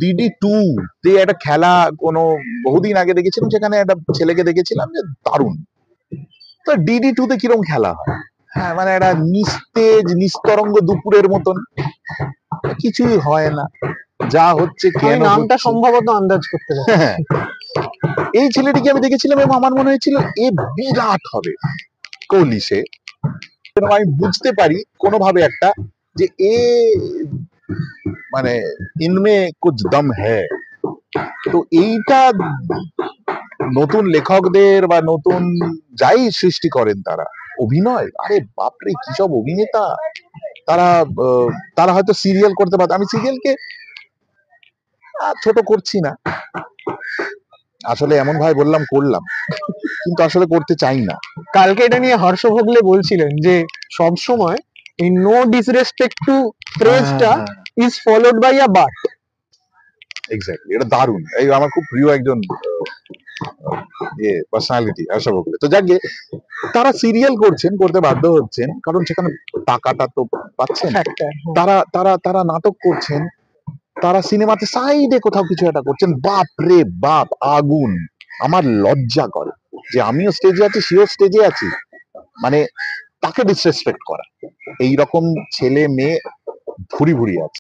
DD2 তে একটা খেলা কোনো বহুদিন আগে দেখেছিলাম, সেখানে একটা ছেলেকে দেখেছিলাম যে দারুণ। তো DD2 তে কিরকম খেলা হয়? হ্যাঁ, মানে একটা নিস্তেজ নিস্তরঙ্গ দুপুরের মতন, কিছুই হয় না, যা হচ্ছে আমি কেন নামটা হচ্ছে। সম্ভবত আন্দাজ করতে পারি। হ্যাঁ, এই ছেলেটিকে আমি দেখেছিলাম এবং আমার মনে হয়েছিল এ বিরাট হবে, কোহলি সে। এবং আমি বুঝতে পারি কোনোভাবে একটা যে এ মানে ইনমে কুছ দম হ্যায়। তো এইটা নতুন লেখকদের বা নতুন যাই সৃষ্টি করেন তারা, অভিনয়, আরে বাপরে কি সব অভিনেতা তারা। তারা হয়তো সিরিয়াল করতে পারত, আমি সিরিয়ালকে ছোট করছি না, আসলে এমন ভাবে বললাম করলাম, কিন্তু আসলে করতে চাই না। কালকে এটা নিয়ে হর্ষ ভোগলে বলছিলেন যে সব সময় এই নো ডিসরেসপেক্ট টু ফ্রেজটা is followed by a but. Exactly, এটা দারুণ। এই আমার খুব প্রিয় একজন পার্সোনালিটি আশা বলতে। তো যাকে তারা সিরিয়াল করছেন, করতে বাধ্য হচ্ছেন, কারণ সেখানে টাকাটা তো পাচ্ছেন। তারা তারা তারা নাটক করছেন, তারা সিনেমাতে সাইডে কোথাও কিছু একটা করছেন, বাপ রে বাপ আগুন। আমার লজ্জা করে যে আমিও স্টেজে আছি, সেও স্টেজে আছি, মানে তাকে ডিসরেসপেক্ট করা। এইরকম ছেলে মেয়ে ভুরি ভুরি আছে।